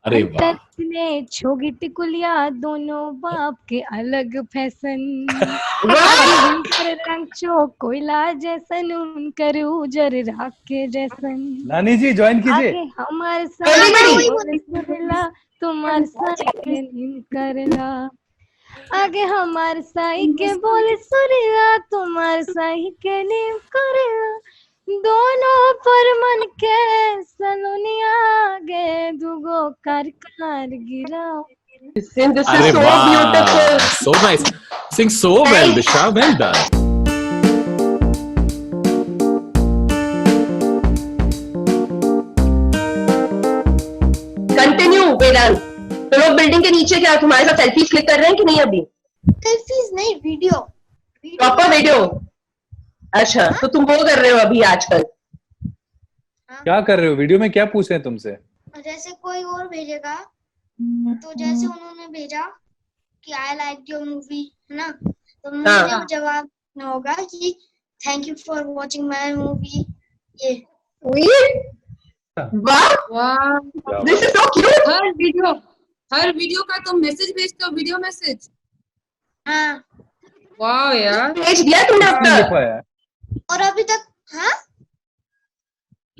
अरे वाह। ने छोगी टिकुलिया दोनों बाप के अलग फैशन कर रंग चो कोयला जैसन उनकर उजर राख के जैसन। नानी जी ज्वाइन कीजिए। आगे हमार साई तुम्हार साई के नींद करला। आगे हमार साई के बोले सुरिया तुम्हार साई के नींद करला। दोनों पर मन के सलोनिया गे दुगो कार कार गिरा। अरे वाह, so nice, sing so well Disha, well done. Continue Vedant. तो लोग बिल्डिंग के नीचे क्या तुम्हारे साथ सेल्फीज क्लिक कर रहे हैं कि नहीं? अभी सेल्फीज नहीं, वीडियो। Proper video. अच्छा, तो तुम वो कर रहे हो अभी आजकल? क्या कर रहे हो? वीडियो में क्या पूछ रहे हैं तुमसे? जैसे कोई और भेजेगा तो जैसे उन्होंने भेजा कि आई लाइक योर मूवी, है ना, तो मुझे जवाब न होगा कि thank you for watching my movie. ये वाह, this is so cute. Her video का तुम मैसेज भेजते हो, वीडियो मैसेज? हाँ। वाह यार, भेज दिया तुमने अब तक? और अभी तक हाँ,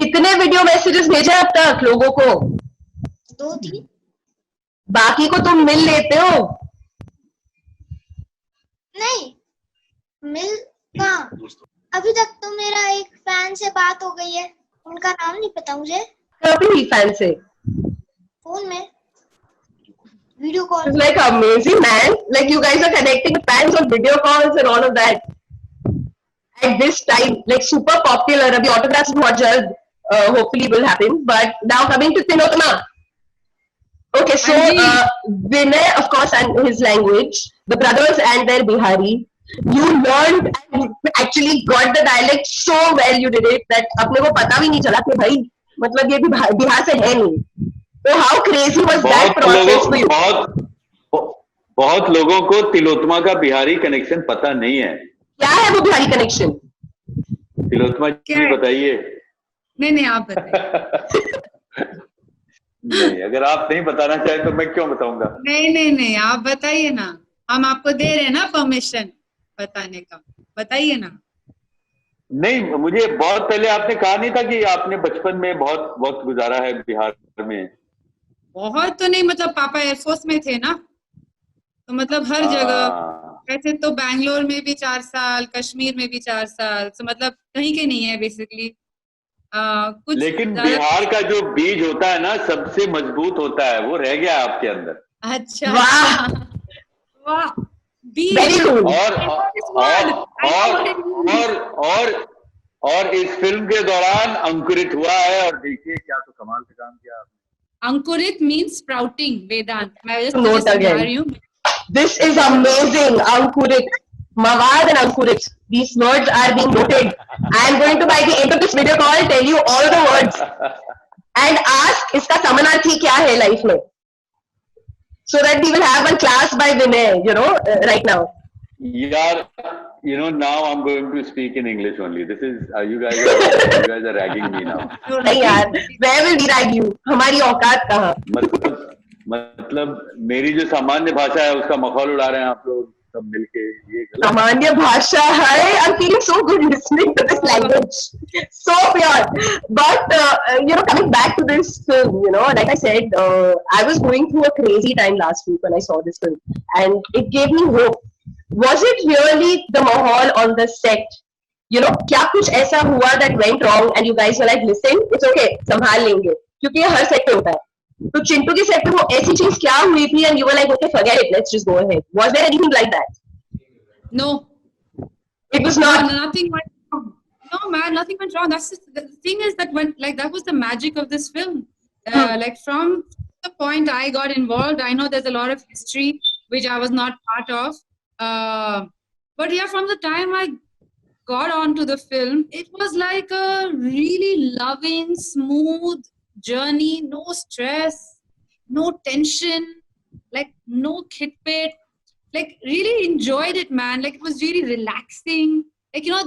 कितने वीडियो मैसेजेस भेजे अब तक लोगों को? 2-3। बाकी को तुम मिल लेते हो? नहीं मिल कहाँ, अभी तक तो मेरा एक फैन से बात हो गई है, उनका नाम नहीं पता मुझे। कभी फैन से फोन में video call. It's like amazing, man. Like you guys are connecting with fans on video calls and all of that. At this time, like super popular. Abhi autographs बहुत जल्द hopefully will happen. But now coming to Tinotma. Okay, so Vinay, of course, and his language, the brothers and their Bihari. You learned and actually got the dialect so well. You did it that अपने को पता भी नहीं चला कि भाई मतलब ये बिहार से है नहीं. So how crazy was that process for you? बहुत लोगों को तिलोत्मा का बिहारी कनेक्शन पता नहीं है। क्या है वो बिहारी कनेक्शन? तिलोत्मा जी बताइए। नहीं आप बताइए। नहीं, अगर आप नहीं बताना चाहें तो मैं क्यों बताऊंगा? नहीं आप बताइए ना, हम आपको दे रहे हैं ना परमिशन बताने का, बताइए ना। नहीं, मुझे बहुत पहले आपने कहा नहीं था कि आपने बचपन में बहुत वक्त गुजारा है बिहार में? बहुत तो नहीं, मतलब पापा एयरफोर्स में थे ना, तो मतलब हर जगह। ऐसे तो बैंगलोर में भी 4 साल, कश्मीर में भी 4 साल, तो मतलब कहीं के नहीं है बेसिकली। कुछ लेकिन बिहार का जो बीज होता है ना सबसे मजबूत होता है, वो रह गया आपके अंदर। अच्छा, वाह। और इस फिल्म के दौरान अंकुरित हुआ है, और देखिए क्या तो कमाल का काम किया आपने। अंकुरित मीन्स स्प्राउटिंग, वेदांत। मैं जस्ट समझा रही हूँ। This is amazing, Ankurit. Mawad and Ankurit. These words are being noted. I am going to by the end of this video call tell you all the words and ask इसका समानार्थी क्या है life में, so that we will have one class by Vinay, you know, right now. यार, you know, now I'm going to speak in English only. This is you guys are ragging me now. नहीं यार, where will we rag you? हमारी औकात कहाँ? मतलब मेरी जो सामान्य भाषा है उसका मखौल उड़ा रहे हैं आप लोग सब मिलके। ये सामान्य भाषा है। I'm feeling so good listening to this language, so pure. But you know, coming back to this film, you know, like I said, I was going through a crazy time last week when I saw this film, and it gave me hope. Was it really the mahal on the set? You know, क्या कुछ ऐसा हुआ that went wrong and you guys were like, listen, it's okay, संभाल लेंगे, क्योंकि ये हर set पे होता है। तो चिंटू की सेट पे वो ऐसी चीज क्या हुई थी and you were like, okay, forget it, let's just go ahead. Was there anything like that? No, it was not. No, nothing went wrong. No man, nothing went wrong. That's just, the thing is that when, like, that was the magic of this film. Like from the point I got involved, I know there's a lot of history which I was not part of. But yeah, from the time I got onto the film, it was like a really loving, smooth journey, no stress, no tension, like no khitpit, like really enjoyed it, man. Like it was really relaxing, like, you know,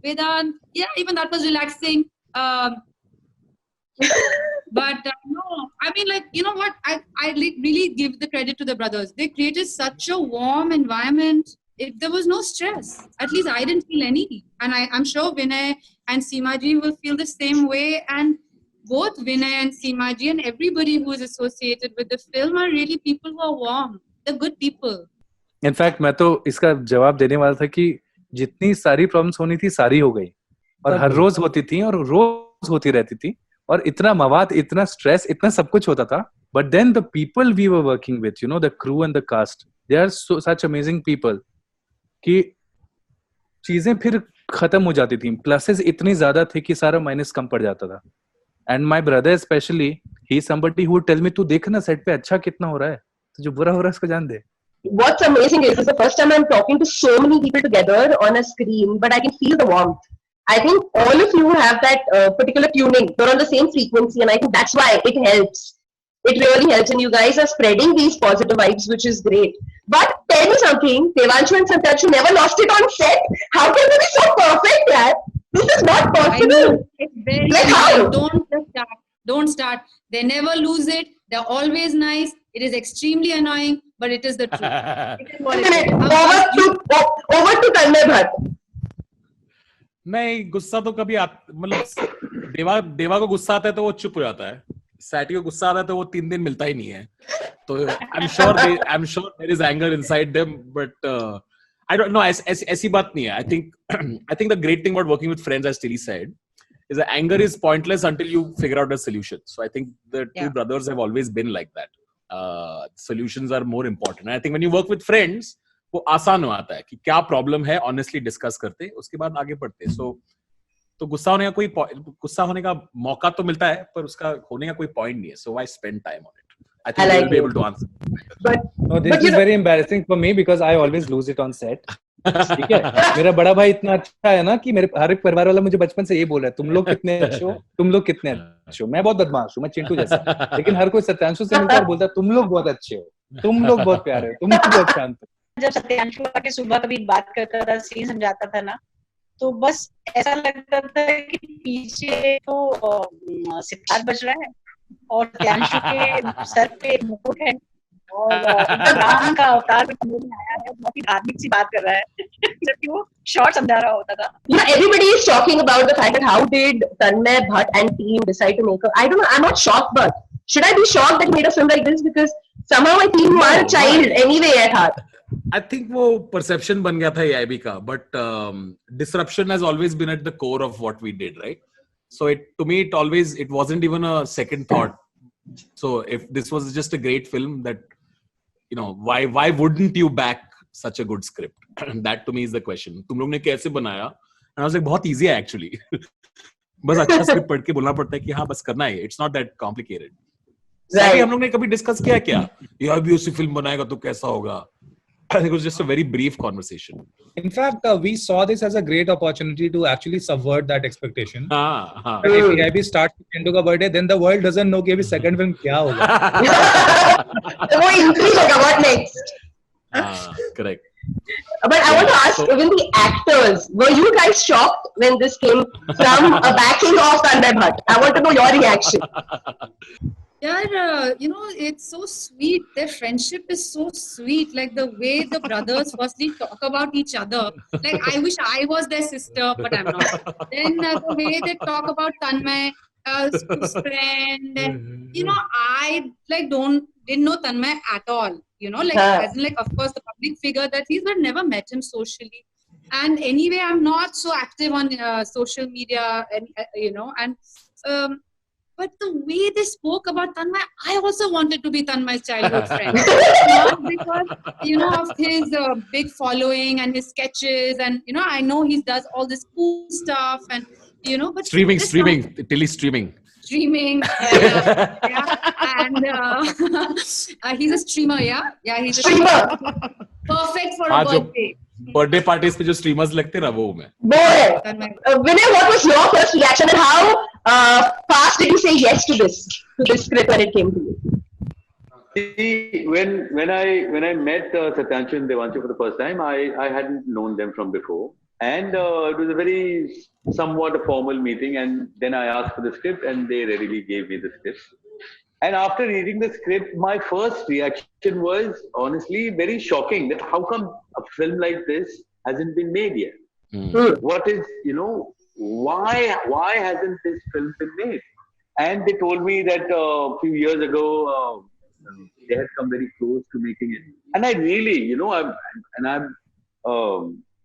Vedant, yeah, even that was relaxing. But no, I mean, like, you know what? I like really give the credit to the brothers. They created such a warm environment. There was no stress. At least I didn't feel any. And I'm sure Vinay and Seemaji will feel the same way. And both Vinay and Seemaji and everybody who is associated with the film are really people who are warm. They're good people. In fact मैं तो इसका जवाब देने वाला था कि जितनी सारी प्रॉब्लम्स होनी थी सारी हो गई और हर रोज होती थी और रोज होती रहती थी और इतना मवाद, इतना स्ट्रेस, इतना सब कुछ होता था. But then the people we were working with, you know, the crew and the cast, they are such amazing people कि चीजें फिर खत्म हो जाती थी. प्लसेस इतनी ज्यादा थे कि सारा माइनस कम पड़ जाता था. And my brother specially, he is somebody who tell me, तू देख ना सेट पे अच्छा कितना हो रहा है, तो जो बुरा हो रहा है उसको जान दे. What's amazing is the first time I'm talking to so many people together on a screen, but I can feel the warmth. I think all of you have that particular tuning. You're on the same frequency, and I think that's why it helps. It really helps, and you guys are spreading these positive vibes, which is great. But tell me something, Devanshu and Santanshu never lost it on set. How can they be so perfect, yaar? This is not I possible. know. It's very Like nice. how? Don't start. They never lose it. They're always nice. It is extremely annoying, but it is the truth. It is what it is. Over to Tanmay Bhatt. नहीं, गुस्सा तो कभी मतलब देवा को गुस्सा आता है तो वो चुप हो जाता है. सैटी को गुस्सा आता है तो वो 3 दिन मिलता ही नहीं है. तो I'm sure there is anger inside them, but I don't know. ऐसी बात नहीं है. I think the great thing about working with friends, as Tilly said, is that anger is pointless until you figure out a solution. So I think the two brothers have always been like that. Solutions are more important. And I think when you work with friends, वो आसान हो आता है कि क्या problem है, honestly discuss करते, उसके बाद आगे बढ़ते. सो तो गुस्सा होने का मौका तो मिलता है, पर उसका होने का कोई पॉइंट नहीं है. So I spend time on it. I think they will be able to answer. No, this is very embarrassing for me because I always lose it on set. ठीक है, मेरा बड़ा भाई इतना अच्छा है ना कि मेरे हर एक परिवार वाला मुझे बचपन से ये बोल रहा है, तुम लोग कितने अच्छे हो, तुम लोग कितने अच्छे हो. मैं बहुत बदमाश हूँ, मैं चिंटू जैसा, लेकिन हर कोई सत्यांशु से मिलकर बोलता है तुम लोग बहुत अच्छे हो, तुम लोग बहुत प्यारे हो, तुम लोग बहुत शांत हो. जब सत्यांशु आके सुबह कभी बात करता था, सीन समझाता था ना, तो बस ऐसा लगता था कि पीछे तो सितार बज रहा है और सत्यांशु के सर पे मुकुट है और राम का अवतार में आया है, बहुत ही धार्मिक सी बात कर रहा है, जबकि वो शॉर्ट समझा रहा होता था. Everybody is talking about the fact that how did Tanmay Bhatt and team decide to make I don't know, I'm not shocked, but should I be shocked that he made a film like this? Because somehow I think you are a child anyway at heart. I think वो perception बन गया था AIB का, but disruption has always been at the core of what we did, right? So to me it wasn't even a second thought. So if this was just a great film, that, you know, why wouldn't you back such a good script? That to me is the question. तुम लोग ने कैसे बनाया? And I was like, बहुत easy है actually. बस अच्छा script पढ़ के बोलना पड़ता है कि हाँ बस करना है. It's not that complicated. Right. हम लोग ने कभी डिस्कस किया क्या? यार भी उसी फिल्म बनाएगा तो कैसा होगा? I think it was just a very brief conversation. In fact, we saw this as a great opportunity to actually subvert that expectation. If AIB starts with Chintu ka birthday, then the world doesn't know कि अभी second film क्या होगा. वो intrigue होगा, what next? Correct. But I want to ask, even the actors, were you guys shocked when this came from a backing of Tanmay Bhatt? I want to know your reaction. Yeah, you know, it's so sweet. Their friendship is so sweet. Like the way the brothers firstly talk about each other. Like I wish I was their sister, but I'm not. Then the way they talk about Tanmay, his friend, and you know, I like didn't know Tanmay at all. You know, like as in, like, of course the public figure that he's, but never met him socially. And anyway, I'm not so active on social media, and you know, and. But the way they spoke about Tanmay, I also wanted to be Tanmay's childhood friend. Not because, you know, of his big following and his sketches, and you know, I know he does all this cool stuff, and you know, but streaming, Tilly streaming. Yeah, and he's a streamer, yeah, he's a streamer. Perfect for a birthday. Birthday parties पे जो streamers लगते ना, वो मैं. Vinay, what was your first reaction and how fast did you say yes to this script when it came to you? See, when I met Satyanshu and Devanshu for the first time, I hadn't known them from before, and it was a very somewhat a formal meeting. And then I asked for the script, and they readily gave me the script. And after reading the script, my first reaction was honestly very shocking. That how come a film like this hasn't been made yet? What is, why hasn't this film been made? And they told me that a few years ago they had come very close to making it. And I really,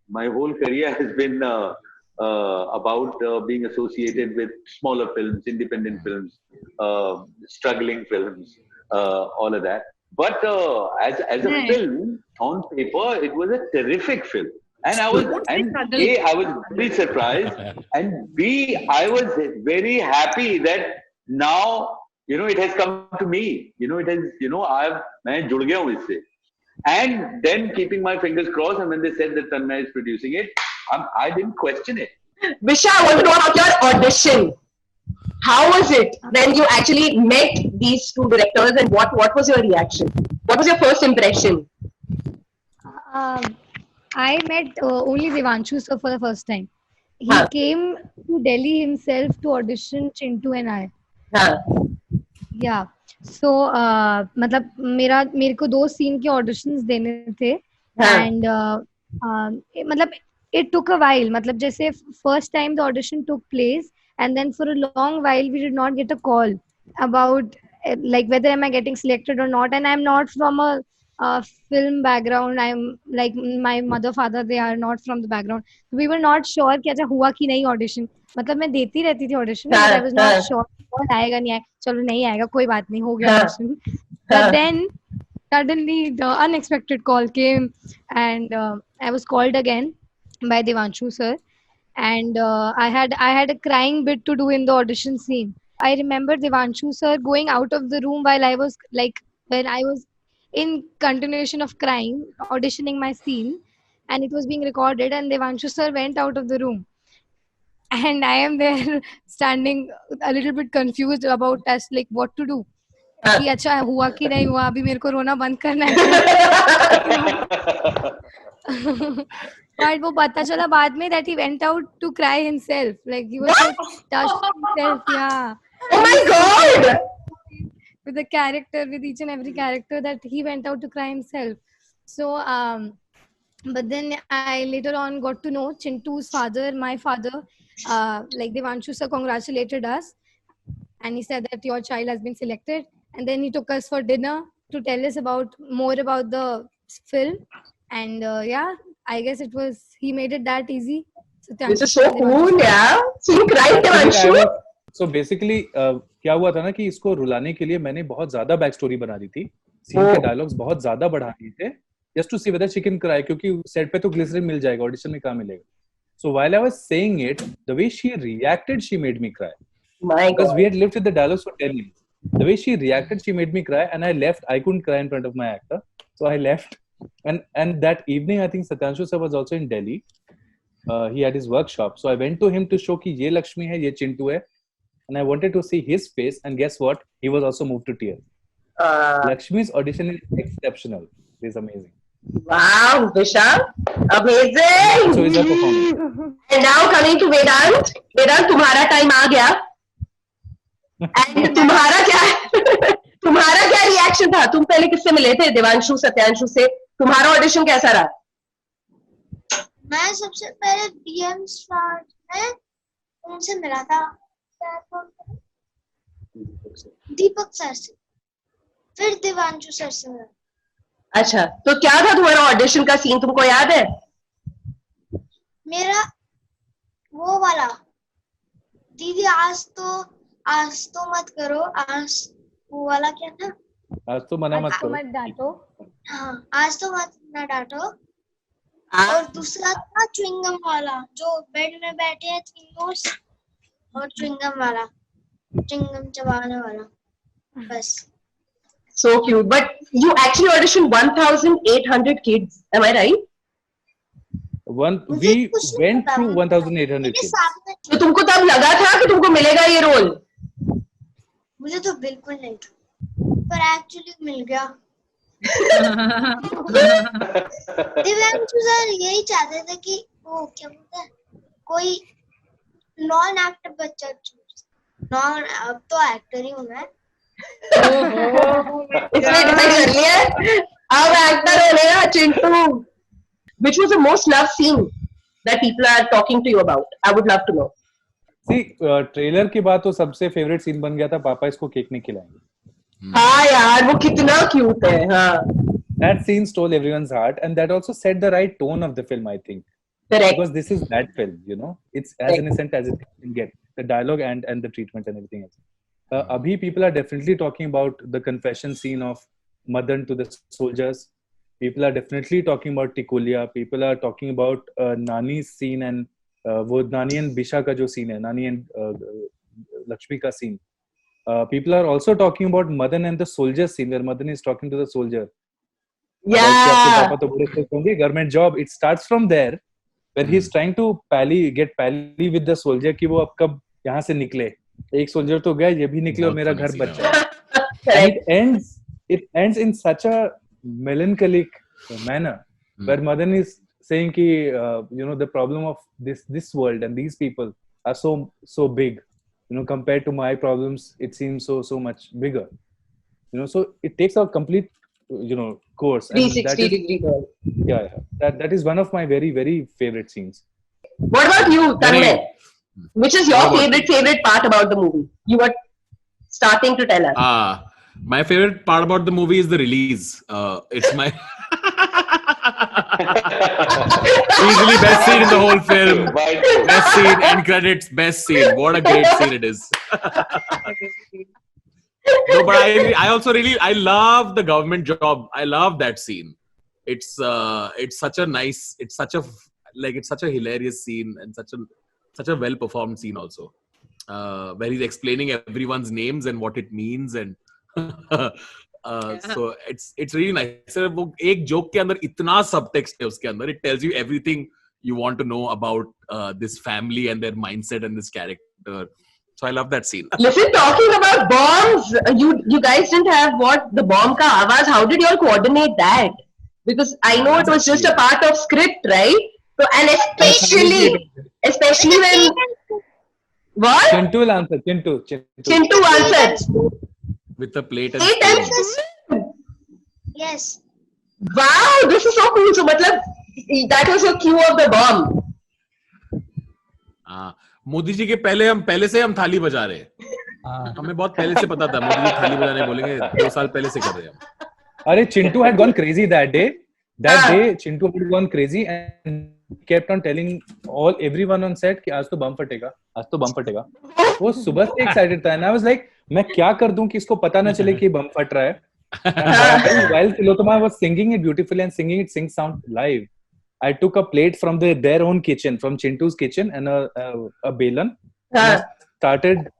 my whole career has been about being associated with smaller films, independent films, struggling films, all of that. But as a film on paper, it was a terrific film. And I was very surprised, and B, I was very happy that now it has come to me. It has मैं जुड़ गया हूँ इससे. And then keeping my fingers crossed, and when they said that Tanmay is producing it, I didn't question it. Visha, I want to know about your audition. How was it when you actually met these two directors, and what was your reaction? What was your first impression? I met only Devanshu sir for the first time. He came to Delhi himself to audition Chintu and I. Yeah. So मतलब मेरे को 2 scene के auditions देने थे. And मतलब it took a while. मतलब जैसे first time the audition took place, and then for a long while we did not get a call about like whether am I getting selected or not. And I'm not from a film background. I'm like my mother, father, they are not from the background. We were not sure कि अच्छा हुआ कि नहीं audition. मतलब मैं देती रहती थी audition, but I was not sure आएगा नहीं आएगा. चलो नहीं आएगा, कोई बात नहीं, हो गया audition. But then suddenly the unexpected call came, and I was called again by Devanshu sir, and I had a crying bit to do in the audition scene. I remember Devanshu sir going out of the room while I was when I was in continuation of crying, auditioning my scene, and it was being recorded, and Devanshu sir went out of the room. And I am there standing a little bit confused about as like what to do. कि अच्छा हुआ कि नहीं हुआ, अभी मेरे को रोना बंद करना है. But वो पता चला बाद में that he went out to cry himself. Like he was so touched himself. Yeah. Oh my God! With the character, with each and every character, that he went out to cry himself. So, but then I later on got to know Chintu's father, my father, like Devanshu sir congratulated us, and he said that your child has been selected. And then he took us for dinner to tell us more about the film. And yeah, I guess he made it that easy. So this is so cool, yeah. So you cried, Devanshu? So basically, क्या हुआ था ना कि इसको रुलाने के लिए मैंने बहुत ज्यादा बैक स्टोरी बना दी थी. सीन के डायलॉग्स बहुत ज्यादा बढ़ा दिए थे, just to see whether she can cry, क्योंकि सेट पे तो ग्लिसरीन मिल जाएगा, ऑडिशन में कहाँ मिलेगा. So while I was saying it, the way she reacted, she made me cry. Because we had lived with the dialogues for 10 years. The way she reacted, she made me cry, and I left. I couldn't cry in front of my actor, so I left. And that evening, I think Satyanshu sir was also in Delhi. He had his workshop, so I went to him to show कि ये लक्ष्मी है, ये चिंटू है, and I wanted to see his face. And guess what? He was also moved to tears. Lakshmi's audition is exceptional. It is amazing. Wow, Visha, amazing. So is her performance. And now coming to Vedant. Vedant, तुम्हारा time आ गया. And तुम्हारा क्या reaction था? तुम पहले किससे मिले थे? देवांशु, सत्यांशु से. तुम्हारा ऑडिशन कैसा रहा? मैं सबसे पहले DM स्टार्ट में उनसे मिला था, दीपक सर से, फिर देवांशु सर से. अच्छा, तो क्या था तुम्हारा ऑडिशन का सीन, तुमको याद है? मेरा वो वाला, दीदी आज तो मत करो, आज वो वाला क्या था? आज तो मना मत करो, मत डांटो. हाँ, आज तो मत ना डांटो. और दूसरा था च्युइंगम वाला, जो बेड में बैठे हैं तीनों, और च्युइंगम वाला, च्युइंगम चबाने वाला. बस. So cute. But you actually auditioned 1,800 kids. Am I right? We went through 1,800 kids. तो तुमको तब लगा था कि तुमको मिलेगा ये रोल? मुझे तो बिल्कुल नहीं था, पर एक्चुअली मिल गया. दिव्यांशु सर यही चाहते थे कि वो क्या बोलते हैं, कोई नॉन एक्टर बच्चा चूज। नॉन, अब तो एक्टर ही हूँ मैं। इसने डिसाइड कर लिया है अब एक्टर बनेगा Chintu. Which was the most loved scene that people are talking to you about? I would love to know. See, trailer के बाद तो सबसे फेवरेट सीन बन गया था पापा इसको केक नहीं खिलाएंगे। हाँ यार वो कितना क्यूट है। हाँ That scene stole everyone's heart, and that also set the right tone of the film, I think. correct. Because this is that film, you know, it's as innocent as it can get. The dialogue and the treatment and everything else. Abhi people are definitely talking about the confession scene of Madan to the soldiers. People are definitely talking about Tikulia. People are talking about Nani's scene and वो Nani and Bisha का जो scene है, Nani and Lakshmi का scene. People are also talking about Madan and the soldier scene where Madan is talking to the soldier. Yeah. पापा तो बड़े खुश होंगे, government job. It starts from there where he's trying to get pally with the soldier कि वो अब कब यहाँ से निकले. एक soldier तो गया, ये भी निकले और मेरा घर बचा. And it ends in such a melancholic manner where Madan is saying ki you know, the problem of this world and these people are so big, you know, compared to my problems it seems so much bigger, you know, so it takes a complete, you know, course, and 360-degree turn. yeah, that is one of my very very favorite scenes. What about you, Tanmay? Which is your favorite part about the movie? You were starting to tell us. My favorite part about the movie is the release. It's my easily best scene in the whole film. Best scene, end credits, best scene. What a great scene it is. No, but I also really love the government job. I love that scene. It's such a nice, it's such a hilarious scene and such a well performed scene also. Where he's explaining everyone's names and what it means and so it's really nice. वो एक joke के अंदर इतना subtext है उसके अंदर. It tells you everything you want to know about this family and their mindset and this character. So I love that scene. Listen, talking about bombs, you guys didn't have the bomb ka आवाज. How did you all coordinate that? Because I know it was just a part of script, right? So and especially when what? Chintu will answer. Chintu answers. With a plate and spoon. Yes. Wow, this is so cool. So matlab that was your cue of the bomb. Modi ji के पहले से हम थाली बजा रहे हैं. हमें बहुत पहले से पता था मोदी जी थाली बजाने बोलेंगे. 2 साल पहले से कर रहे हैं हम. अरे Chintu had gone crazy that day. That day Chintu had gone crazy and kept on telling everyone on set कि आज तो बम फटेगा. वो सुबह से excited था and I was like, मैं क्या कर दूं कि इसको पता ना चले कि बम फट रहा है. While Tilotoma was singing it beautifully and singing it sync sound live, I took a plate from their own kitchen, from Chintu's kitchen, and a belan. And I started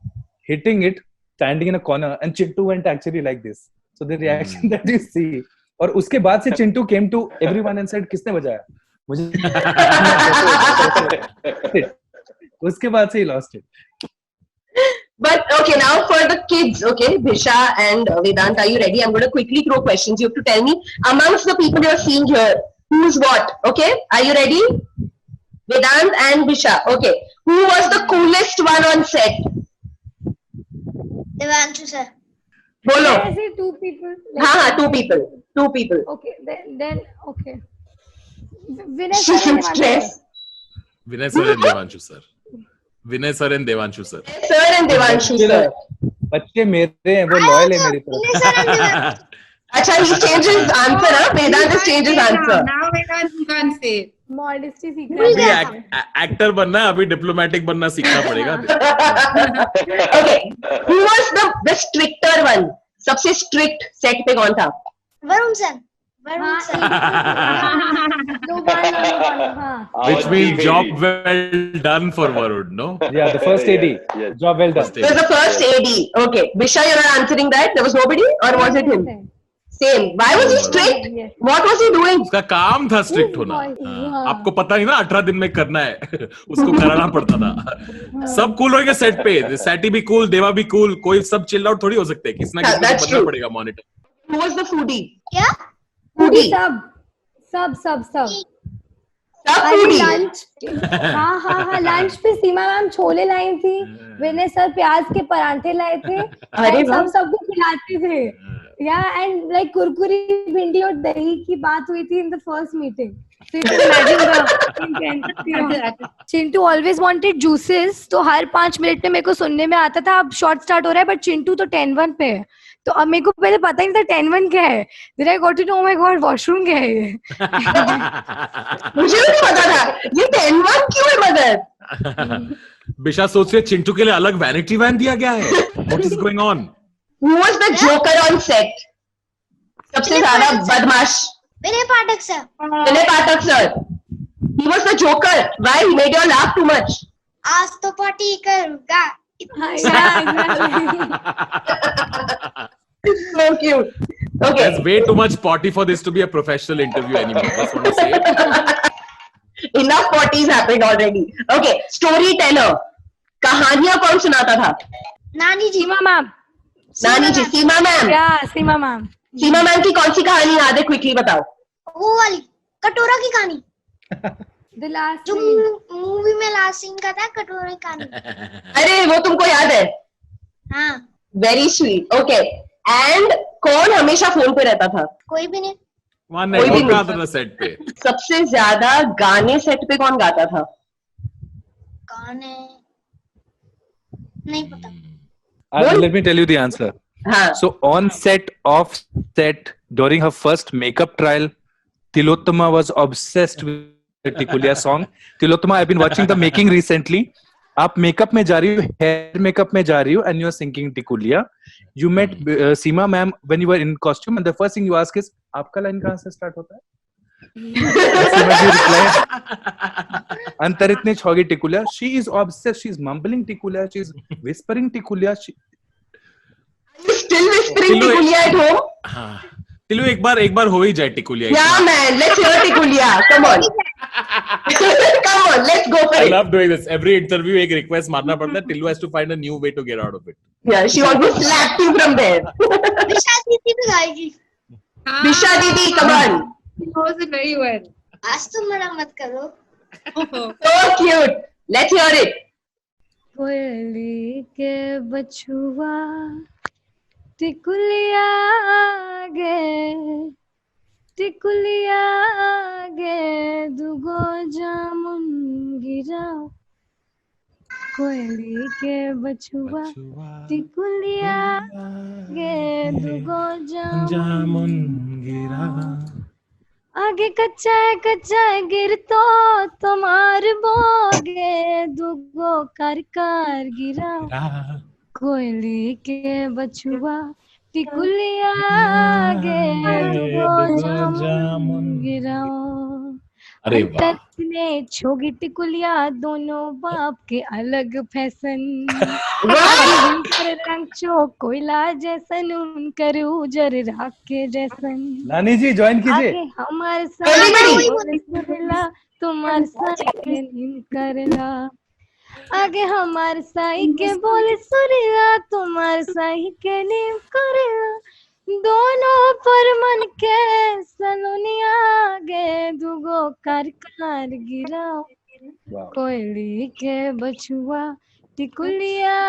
hitting it, standing in a corner, and Chintu went actually like this. So the reaction that you see. और उसके बाद से Chintu came to everyone and said, किसने बजाया? मुझे उसके बाद से he lost it. But okay, now for the kids, okay, Bisha and Vedant, are you ready? I'm going to quickly throw questions. You have to tell me amongst the people you're seeing here, who's what, okay? Are you ready? Vedant and Bisha, okay. Who was the coolest one on set? Devanshu sir. Bolo. Can I say 2 people? हाँ, 2 people. 2 people. Okay, then okay. Vinay She sir and should Devanshu stress. Vinay sir and Devanshu sir. Vinay sir and Devanshu sir. Sir and Devanshu sir. बच्चे मेरे हैं, वो loyal है मेरी तरफ. अच्छा, he changed his answer, huh? Vedant has changed his answer. Now you can't say. modesty सीखना अभी है. एक्टर बनना है, अभी डिप्लोमेटिक बनना सीखना पड़ेगा. Okay, who was the stricter one? सबसे strict set पे कौन था? वरुण सर. वरुण हाँ, सर. no one, हाँ. Which means job well done for Varun, no? Yeah, the first AD. Yes. Job well done. It was the first AD. Okay, Bisha, you're not answering that. There was nobody, or was it him? Same. Why was he strict? Yes. What was he doing? उसका काम था strict होना. हाँ. आपको पता ही ना 18 दिन में करना है. उसको कराना पड़ता था. सब कूल होंगे सेट पे. सैटी भी कूल, देवा भी कूल. कोई सब चिल आउट थोड़ी हो सकते हैं. किसी ना किसी को बनना पड़ेगा monitor. Who was the foodie? क्या? Foodie. सब. सब अरे foodie. लंच, हाँ लंच पे सीमा मैम छोले लाई थी, विनय सर प्याज के परांठे लाए थे, अरे and वाह. हम सबको खिलाते थे. Yeah, and like कुरकुरी भिंडी और दही की बात हुई थी in the first meeting. So you can imagine the intensity. Chintu always wanted juices, तो हर 5 मिनट में मेरे को सुनने में आता था अब शॉर्ट स्टार्ट हो रहा है, बट चिंटू तो 10-1 पे है, तो अब मेरे को पहले पता ही नहीं था 10-1 क्या है. Then I got to know, oh my god, washroom क्या है ये. मुझे भी नहीं पता था ये 10-1 क्यों है मदर. बिशा सोच रहे चिंटू के लिए अलग वैनिटी वैन दिया गया है. What is going on? Who was the Joker on set? सबसे ज्यादा बदमाश. Vinay Pathak sir. Vinay Pathak sir. He was the Joker. Why? He made you laugh too much. आज तो पार्टी करूंगा. So cute. Okay. There's way too much potty for this to be a professional interview anymore. Just want to say. Enough parties happened already. Okay. Storyteller. कहानियां कौन सुनाता था? नानी जी. सीमा ma'am. नानी जी. सीमा ma'am. Yeah, सीमा ma'am. सीमा ma'am की कौन सी कहानी याद है? क्विकली बताओ. वो वाली कटोरा की कहानी The last जो scene. मूवी में लास्ट सीन का था, कटोरा की कहानी. अरे वो तुमको याद है? हाँ. Very sweet. ओके. एंड कौन हमेशा फोन पे रहता था? कोई भी नहीं. वहाँ कोई भी नहीं नहीं. आता था सेट पे. सबसे ज्यादा गाने सेट पे कौन गाता था? गाने नहीं पता. Let me tell you the answer. हाँ. So on set, off set, during her first makeup trial, Tilottama was obsessed with the Tikulia song. Tilottama, I've been watching the making recently. आप makeup में जा रही हो, hair makeup में जा रही हो, and you are singing Tikulia. You met Seema ma'am when you were in costume, and the first thing you ask is, आपका लाइन कहाँ से स्टार्ट होता है? Seema ji replied, अंतरित छोगी Tikulia. She is obsessed. She is mumbling Tikulia. She is whispering Tikulia. You still whispering Tikulia at home? हाँ. टिल्लू एक बार हो ही जाए टिकुलिया. Yeah, man. Let's hear Tikulia. Come on. Come on. Let's go for I it. love doing this. Every interview एक request मारना पड़ता है. Tillu has to find a new way to get out of it. Yeah, she almost slapped you from there. विशा दीदी भी गाएगी. Bisha Didi, come on. She knows it very well. आज तुम मना मत करो. So cute. Let's hear it. कोयली के बछुआ टिकुलिया गे दुगो जामुन गिरा. कोयली के बछुआ टिकुलिया गे दुगो जामुन गिरा. आगे कच्चा है गिर तो तुम्हार बोगे दुगो कर गिरा. कोयली के बछुआ टिकुलिया गे दुगो जामुन गिराओ. अरे वाह. ने छोगी टिकुलिया दोनों बाप के अलग फैशन. रंग चो कोयला जैसन उनकर उजर राख के जैसन. नानी जी ज्वाइन कीजिए. आगे हमारे साथ तुम्हारे साथ नींद करला. आगे हमारे साई के बोले सुरिया तुम्हारे साई के नीम करेला. दोनों पर मन के सनुनिया गे दुगो कर गिराओ. कोयली के बछुआ टिकुलिया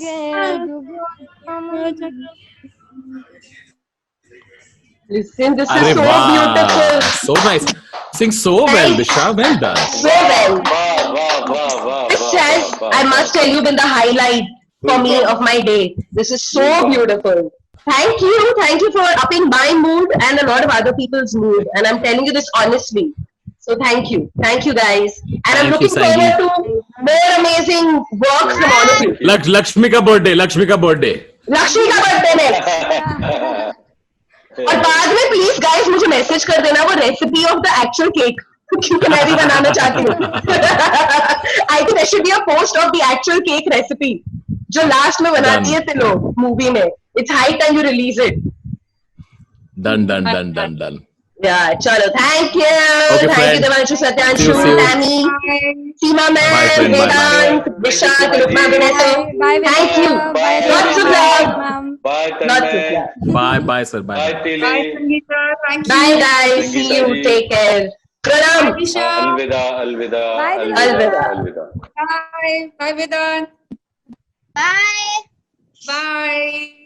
गे दुगो. Listen, this अरे is so वाह. beautiful. So nice. Sing so well, Bisha. Well done. So well. This has, I must tell you, been the highlight for me of my day. This is so beautiful. Thank you for upping my mood and a lot of other people's mood. And I'm telling you this honestly. So thank you guys. And I'm Thank you, looking forward to more amazing work from all of you. Lakshmi का birthday. Lakshmi का birthday next. और बाद में please guys मुझे message कर देना वो recipe of the actual cake, क्योंकि मैं भी बनाना चाहती हूँ. I think there should be a post of the actual cake recipe जो लास्ट में बनाती है ते लोग मूवी में. It's high time you release it. Done. Yeah, chalo. Thank you. Okay, Thank friend. you, Devanshu, Satyanshu, See you. Tammy, Seema Bye, ma'am, friend. Bye, Vedant, Disha, Tilukma, Vinay. Bye, Thank you. Bye, Lots of love. ma'am. Bye, Lots of Tanmay. love. Bye, sir. Bye. Bye, Tilly. Bye, Sangeeta. Thank you. Bye, guys. See you. Take care. Pranam. Disha. Alvida, alvida, Bye, alvida, Alvida. alvida. Bye. Bye, Vedant. Bye. Bye.